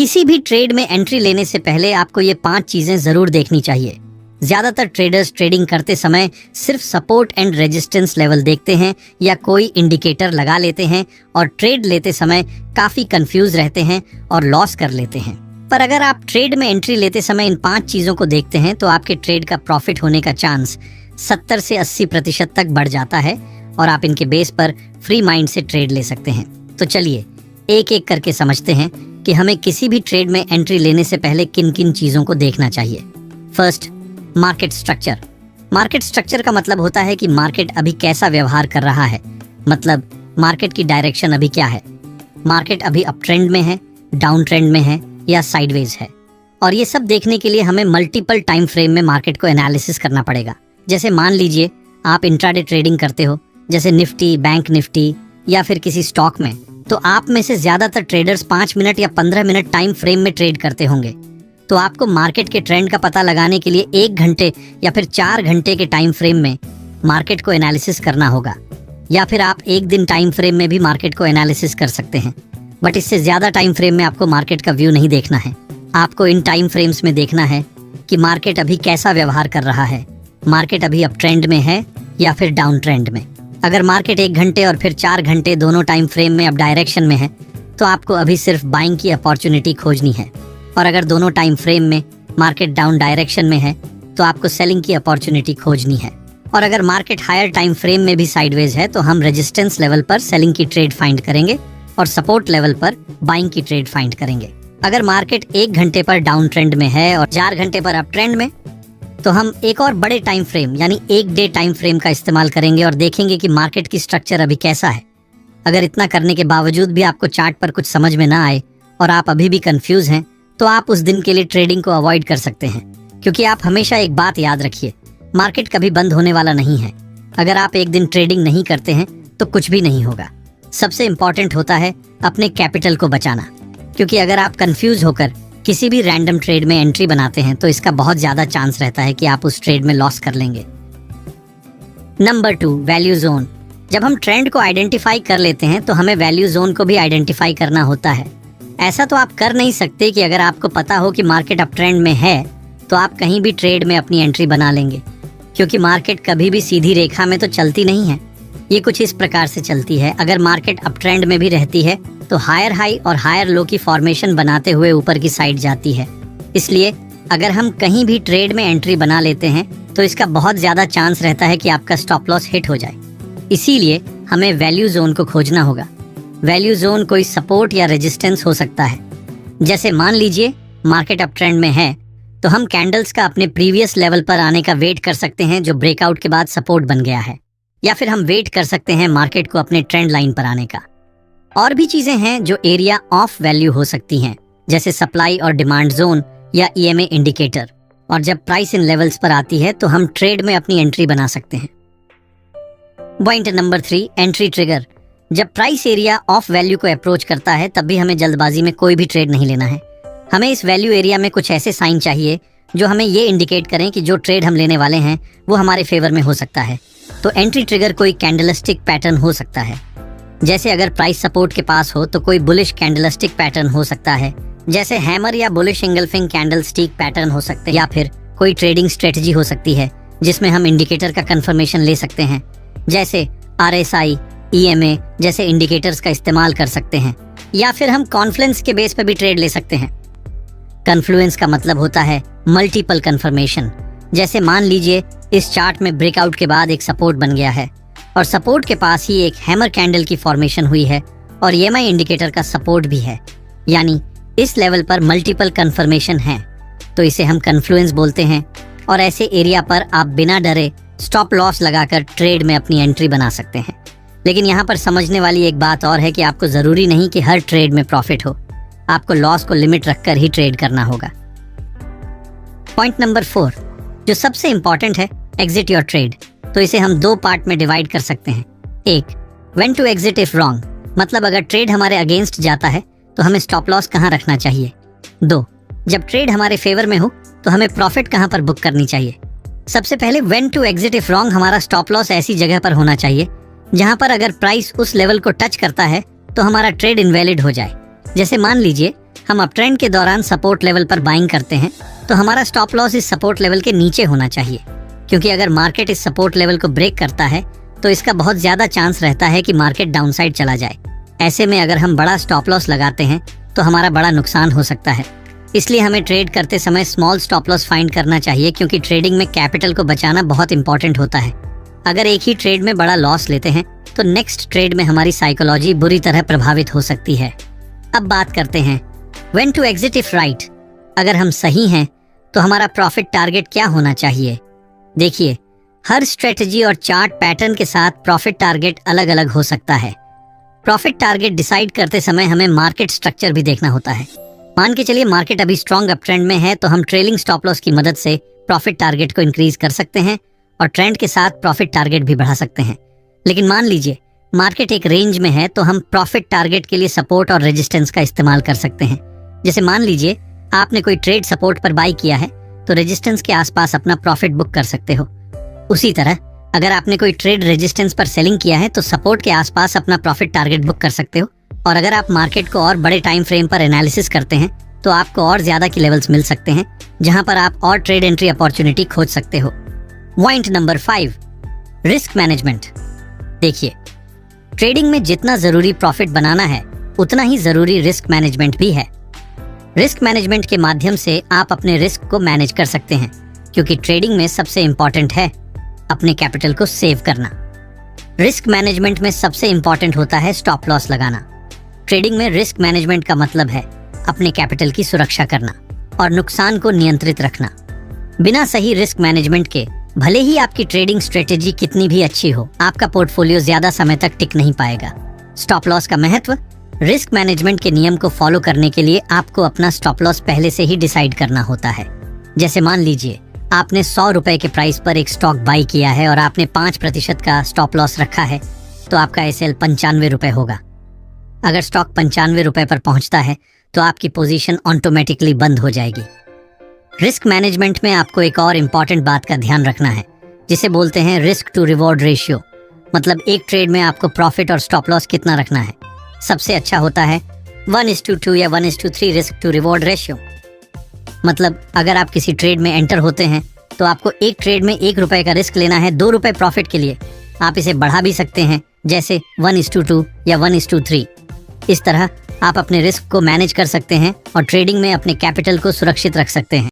किसी भी ट्रेड में एंट्री लेने से पहले आपको ये 5 चीजें जरूर देखनी चाहिए। ज्यादातर ट्रेडर्स ट्रेडिंग करते समय सिर्फ सपोर्ट एंड रेजिस्टेंस लेवल देखते हैं या कोई इंडिकेटर लगा लेते हैं और ट्रेड लेते समय काफी कंफ्यूज रहते हैं और लॉस कर लेते हैं। पर अगर आप ट्रेड में एंट्री लेते समय इन 5 चीजों को देखते हैं तो आपके ट्रेड का प्रॉफिट होने का चांस 70 से 80% तक बढ़ जाता है और आप इनके बेस पर फ्री माइंड से ट्रेड ले सकते हैं। तो चलिए एक एक करके समझते हैं कि हमें किसी भी ट्रेड में एंट्री लेने से पहले किन किन चीजों को देखना चाहिए। First, market structure. Market structure का मतलब होता है कि मार्केट अभी कैसा व्यवहार कर रहा है, मतलब मार्केट की डायरेक्शन अभी क्या है। मार्केट अभी अप ट्रेंड में है, डाउन ट्रेंड में है या साइडवेज है। और ये सब देखने के लिए हमें मल्टीपल टाइम फ्रेम में मार्केट को एनालिसिस करना पड़ेगा। जैसे मान लीजिए आप इंट्राडे ट्रेडिंग करते हो, जैसे निफ्टी, बैंक निफ्टी या फिर किसी स्टॉक में, तो आप में से ज्यादातर ट्रेडर्स 5 मिनट या 15 मिनट टाइम फ्रेम में ट्रेड करते होंगे। तो आपको मार्केट के ट्रेंड का पता लगाने के लिए 1 घंटे या फिर 4 घंटे के टाइम फ्रेम में मार्केट को एनालिसिस करना होगा, या फिर आप 1 दिन टाइम फ्रेम में भी मार्केट को एनालिसिस कर सकते हैं। बट इससे ज्यादा टाइम फ्रेम में आपको मार्केट का व्यू नहीं देखना है। आपको इन टाइम फ्रेम्स में देखना है कि मार्केट अभी कैसा व्यवहार कर रहा है, मार्केट अभी अप ट्रेंड में है या फिर डाउन ट्रेंड में। अगर मार्केट 1 घंटे और फिर 4 घंटे दोनों टाइम फ्रेम में अब डायरेक्शन में है तो आपको अभी सिर्फ बाइंग की अपॉर्चुनिटी खोजनी है। और अगर दोनों टाइम फ्रेम में मार्केट डाउन डायरेक्शन में है तो आपको सेलिंग की अपॉर्चुनिटी खोजनी है। और अगर मार्केट हायर टाइम फ्रेम में भी साइडवेज है तो हम रेजिस्टेंस लेवल पर सेलिंग की ट्रेड फाइंड करेंगे और सपोर्ट लेवल पर बाइंग की ट्रेड फाइंड करेंगे। अगर मार्केट 1 घंटे पर डाउन ट्रेंड में है और 4 घंटे पर अप ट्रेंड में, तो हम एक और बड़े टाइम फ्रेम यानी 1 डे टाइम फ्रेम का इस्तेमाल करेंगे और देखेंगे कि मार्केट की स्ट्रक्चर अभी कैसा है। अगर इतना करने के बावजूद भी आपको चार्ट पर कुछ समझ में ना आए और आप अभी भी कंफ्यूज हैं, तो आप उस दिन के लिए ट्रेडिंग को अवॉइड कर सकते हैं। क्योंकि आप हमेशा एक बात याद रखिए, मार्केट कभी बंद होने वाला नहीं है। अगर आप एक दिन ट्रेडिंग नहीं करते हैं तो कुछ भी नहीं होगा। सबसे इम्पोर्टेंट होता है अपने कैपिटल को बचाना, क्योंकि अगर आप कंफ्यूज होकर किसी भी रैंडम ट्रेड में एंट्री बनाते हैं तो इसका बहुत ज्यादा चांस रहता है कि आप उस ट्रेड में लॉस कर लेंगे। Number 2, value zone. जब हम ट्रेंड को आइडेंटिफाई कर लेते हैं तो हमें वैल्यू जोन को भी आइडेंटिफाई करना होता है। ऐसा तो आप कर नहीं सकते कि अगर आपको पता हो कि मार्केट अप ट्रेंड में है तो आप कहीं भी ट्रेड में अपनी एंट्री बना लेंगे, क्योंकि मार्केट कभी भी सीधी रेखा में तो चलती नहीं है। ये कुछ इस प्रकार से चलती है। अगर मार्केट अप ट्रेंड में भी रहती है तो हायर हाई और हायर लो की फॉर्मेशन बनाते हुए ऊपर की साइड जाती है। इसलिए अगर हम कहीं भी ट्रेड में एंट्री बना लेते हैं तो इसका बहुत ज्यादा चांस रहता है कि आपका स्टॉप लॉस हिट हो जाए। इसीलिए हमें वैल्यू जोन को खोजना होगा। वैल्यू जोन कोई सपोर्ट या रेजिस्टेंस हो सकता है। जैसे मान लीजिए मार्केट अप ट्रेंड में है तो हम कैंडल्स का अपने प्रीवियस लेवल पर आने का वेट कर सकते हैं जो ब्रेकआउट के बाद सपोर्ट बन गया है, या फिर हम वेट कर सकते हैं मार्केट को अपने ट्रेंड लाइन पर आने का। और भी चीजें हैं जो एरिया ऑफ वैल्यू हो सकती हैं, जैसे सप्लाई और डिमांड जोन या ईएमए इंडिकेटर। और जब प्राइस इन लेवल्स पर आती है तो हम ट्रेड में अपनी एंट्री बना सकते हैं। Point number 3, entry trigger. जब प्राइस एरिया ऑफ वैल्यू को अप्रोच करता है तब भी हमें जल्दबाजी में कोई भी ट्रेड नहीं लेना है। हमें इस वैल्यू एरिया में कुछ ऐसे साइन चाहिए जो हमें ये इंडिकेट करें कि जो ट्रेड हम लेने वाले हैं वो हमारे फेवर में हो सकता है। तो एंट्री ट्रिगर कोई कैंडलस्टिक पैटर्न हो सकता है। जैसे अगर प्राइस सपोर्ट के पास हो तो कोई बुलिश कैंडलस्टिक पैटर्न हो सकता है, जैसे हैमर या बुलिश इंगल्फिंग कैंडलस्टिक पैटर्न हो सकते हैं, या फिर कोई ट्रेडिंग स्ट्रेटजी हो सकती है जिसमें हम इंडिकेटर का कंफर्मेशन ले सकते हैं, जैसे RSI, EMA जैसे इंडिकेटर्स का इस्तेमाल कर सकते हैं, या फिर हम कॉन्फ्लुएंस के बेस पर भी ट्रेड ले सकते हैं। कन्फ्लुएंस का मतलब होता है मल्टीपल कंफर्मेशन। जैसे मान लीजिए इस चार्ट में ब्रेकआउट के बाद एक सपोर्ट बन गया है और सपोर्ट के पास ही एक हैमर कैंडल की फॉर्मेशन हुई है और EMI इंडिकेटर का सपोर्ट भी है, यानी इस लेवल पर मल्टीपल कंफर्मेशन है, तो इसे हम कन्फ्लुएंस बोलते हैं। और ऐसे एरिया पर आप बिना डरे स्टॉप लॉस लगाकर ट्रेड में अपनी एंट्री बना सकते हैं। लेकिन यहाँ पर समझने वाली एक बात और है कि आपको जरूरी नहीं कि हर ट्रेड में प्रॉफिट हो, आपको लॉस को लिमिट रखकर ही ट्रेड करना होगा। पॉइंट नंबर 4, जो सबसे इंपॉर्टेंट है, एग्जिट योर ट्रेड। तो इसे हम 2 पार्ट में डिवाइड कर सकते हैं। 1, when to exit if wrong, मतलब अगर ट्रेड हमारे अगेंस्ट जाता है तो हमें स्टॉप लॉस कहाँ रखना चाहिए। 2, जब ट्रेड हमारे फेवर में हो तो हमें प्रॉफिट कहाँ पर बुक करनी चाहिए। सबसे पहले when to exit if wrong, हमारा स्टॉप लॉस ऐसी जगह पर होना चाहिए जहां पर अगर प्राइस उस लेवल को टच करता है तो हमारा ट्रेड इनवैलिड हो जाए। जैसे मान लीजिए हम अप ट्रेंड के दौरान सपोर्ट लेवल पर बाइंग करते हैं तो हमारा स्टॉप लॉस इस सपोर्ट लेवल के नीचे होना चाहिए, क्योंकि अगर मार्केट इस सपोर्ट लेवल को ब्रेक करता है तो इसका बहुत ज्यादा चांस रहता है कि मार्केट डाउनसाइड चला जाए। ऐसे में अगर हम बड़ा स्टॉप लॉस लगाते हैं तो हमारा बड़ा नुकसान हो सकता है। इसलिए हमें ट्रेड करते समय स्मॉल स्टॉप लॉस फाइंड करना चाहिए, क्योंकि ट्रेडिंग में कैपिटल को बचाना बहुत इंपॉर्टेंट होता है। अगर एक ही ट्रेड में बड़ा लॉस लेते हैं तो नेक्स्ट ट्रेड में हमारी साइकोलॉजी बुरी तरह प्रभावित हो सकती है। अब बात करते हैं when to exit if right. अगर हम सही हैं तो हमारा प्रॉफिट टारगेट क्या होना चाहिए? देखिए, हर स्ट्रेटजी और चार्ट पैटर्न के साथ प्रॉफिट टारगेट अलग अलग हो सकता है। प्रॉफिट टारगेट डिसाइड करते समय हमें मार्केट स्ट्रक्चर भी देखना होता है। मान के चलिए मार्केट अभी स्ट्रॉन्ग अप ट्रेंड में है तो हम ट्रेलिंग स्टॉप लॉस की मदद से प्रॉफिट टारगेट को इंक्रीज कर सकते हैं और ट्रेंड के साथ प्रॉफिट टारगेट भी बढ़ा सकते हैं। लेकिन मान लीजिए मार्केट एक रेंज में है तो हम प्रॉफिट टारगेट के लिए सपोर्ट और रेजिस्टेंस का इस्तेमाल कर सकते हैं। जैसे मान लीजिए आपने कोई ट्रेड सपोर्ट पर बाई किया है तो रेजिस्टेंस के आसपास अपना प्रॉफिट बुक कर सकते हो। उसी तरह अगर आपने कोई ट्रेड रेजिस्टेंस पर सेलिंग किया है तो सपोर्ट के आसपास अपना प्रॉफिट टारगेट बुक कर सकते हो। और अगर आप मार्केट को और बड़े टाइम फ्रेम पर एनालिसिस करते हैं तो आपको और ज्यादा की लेवल्स मिल सकते हैं जहां पर आप और ट्रेड एंट्री अपॉर्चुनिटी खोज सकते हो। Point number 5, risk management. देखिए, ट्रेडिंग में जितना जरूरी प्रॉफिट बनाना है उतना ही जरूरी रिस्क मैनेजमेंट भी है। रिस्क मैनेजमेंट के माध्यम से आप अपने रिस्क को मैनेज कर सकते हैं, क्योंकि ट्रेडिंग में सबसे इंपॉर्टेंट है अपने कैपिटल को सेव करना। रिस्क मैनेजमेंट में सबसे इंपॉर्टेंट होता है स्टॉप लॉस लगाना। ट्रेडिंग में रिस्क मैनेजमेंट का मतलब है अपने कैपिटल की सुरक्षा करना और नुकसान को नियंत्रित रखना। बिना सही रिस्क मैनेजमेंट के भले ही आपकी ट्रेडिंग स्ट्रेटेजी कितनी भी अच्छी हो, आपका पोर्टफोलियो ज्यादा समय तक टिक नहीं पाएगा। स्टॉप लॉस का महत्व। रिस्क मैनेजमेंट के नियम को फॉलो करने के लिए आपको अपना स्टॉप लॉस पहले से ही डिसाइड करना होता है। जैसे मान लीजिए आपने 100 रुपए के प्राइस पर एक स्टॉक बाई किया है और आपने 5% का स्टॉप लॉस रखा है तो आपका एसएल 95 रुपए होगा। अगर स्टॉक 95 रुपए पर पहुंचता है तो आपकी पोजीशन ऑटोमेटिकली बंद हो जाएगी। रिस्क मैनेजमेंट में आपको एक और इम्पॉर्टेंट बात का ध्यान रखना है, जिसे बोलते हैं रिस्क टू रिवॉर्ड रेशियो। मतलब एक ट्रेड में आपको प्रॉफिट और स्टॉप लॉस कितना रखना है। सबसे अच्छा होता है 1:2 या 1:3 रिस्क टू रिवॉर्ड रेशियो। मतलब अगर आप किसी ट्रेड में एंटर होते हैं तो आपको एक ट्रेड में 1 रुपए का रिस्क लेना है 2 रुपए प्रॉफिट के लिए। आप इसे बढ़ा भी सकते हैं, जैसे 1:2 या 1:3। इस तरह आप अपने रिस्क को मैनेज कर सकते हैं और ट्रेडिंग में अपने कैपिटल को सुरक्षित रख सकते हैं।